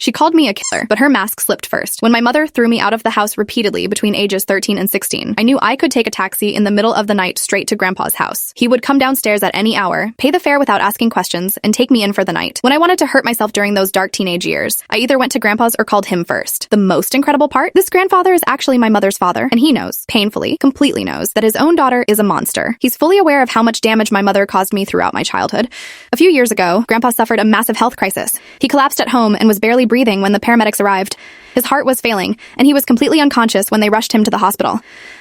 She called me a killer, but her mask slipped first. When my mother threw me out of the house repeatedly between ages 13 and 16, I knew I could take a taxi in the middle of the night straight to Grandpa's house. He would come downstairs at any hour, pay the fare without asking questions, and take me in for the night. When I wanted to hurt myself during those dark teenage years, I either went to Grandpa's or called him first. The most incredible part? This grandfather is actually my mother's father, and he knows, painfully, completely knows, that his own daughter is a monster. He's fully aware of how much damage my mother caused me throughout my childhood. A few years ago, Grandpa suffered a massive health crisis. He collapsed at home and was barely breathing when the paramedics arrived. His heart was failing, and he was completely unconscious when they rushed him to the hospital.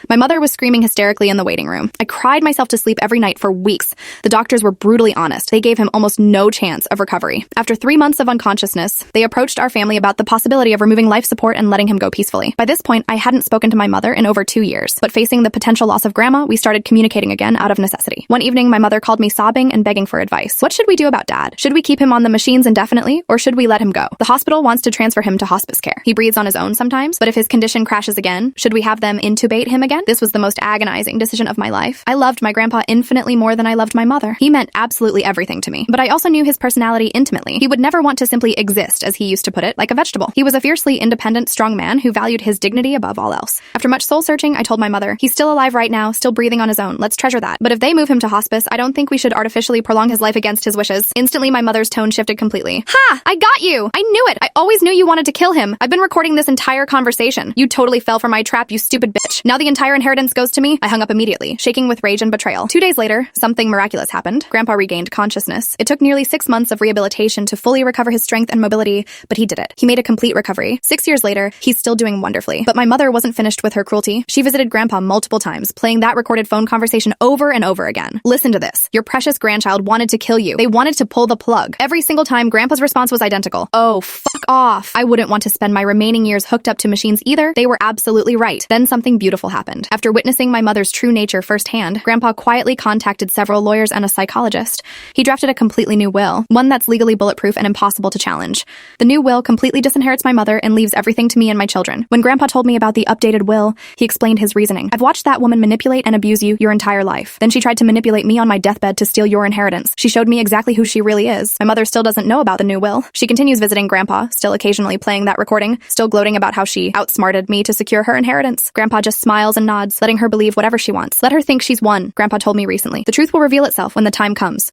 My mother was screaming hysterically in the waiting room. I cried myself to sleep every night for weeks. The doctors were brutally honest. They gave him almost no chance of recovery. After 3 months of unconsciousness, they approached our family about the possibility of removing life support and letting him go peacefully. By this point, I hadn't spoken to my mother in over 2 years, but facing the potential loss of Grandma, we started communicating again out of necessity. One evening, my mother called me sobbing and begging for advice. What should we do about Dad? Should we keep him on the machines indefinitely, or should we let him go? The hospital wants to transfer him to hospice care. He breathes on his own sometimes, but if his condition crashes again, should we have them intubate him again? This was the most agonizing decision of my life. I loved my grandpa infinitely more than I loved my mother. He meant absolutely everything to me, but I also knew his personality intimately. He would never want to simply exist, as he used to put it, like a vegetable. He was a fiercely independent, strong man who valued his dignity above all else. After much soul-searching, I told my mother, he's still alive right now, still breathing on his own. Let's treasure that. But if they move him to hospice, I don't think we should artificially prolong his life against his wishes. Instantly, my mother's tone shifted completely. Ha! I got you! I knew it! I always knew you wanted to kill him. I've been recording this entire conversation. You totally fell for my trap, you stupid bitch. Now the entire inheritance goes to me? I hung up immediately, shaking with rage and betrayal. 2 days later, something miraculous happened. Grandpa regained consciousness. It took nearly 6 months of rehabilitation to fully recover his strength and mobility, but he did it. He made a complete recovery. 6 years later, he's still doing wonderfully. But my mother wasn't finished with her cruelty. She visited Grandpa multiple times, playing that recorded phone conversation over and over again. Listen to this. Your precious grandchild wanted to kill you. They wanted to pull the plug. Every single time, Grandpa's response was identical. Oh, fuck off. I wouldn't want to spend my remaining years hooked up to machines either. They were absolutely right. Then something beautiful happened. After witnessing my mother's true nature firsthand, Grandpa quietly contacted several lawyers and a psychologist. He drafted a completely new will, one that's legally bulletproof and impossible to challenge. The new will completely disinherits my mother and leaves everything to me and my children. When Grandpa told me about the updated will, he explained his reasoning. I've watched that woman manipulate and abuse you your entire life. Then she tried to manipulate me on my deathbed to steal your inheritance. She showed me exactly who she really is. My mother still doesn't know about the new will. She continues visiting Grandpa, still occasionally playing that recording, still gloating about how she outsmarted me to secure her inheritance. Grandpa just smiles and nods, letting her believe whatever she wants. Let her think she's won, Grandpa told me recently. The truth will reveal itself when the time comes.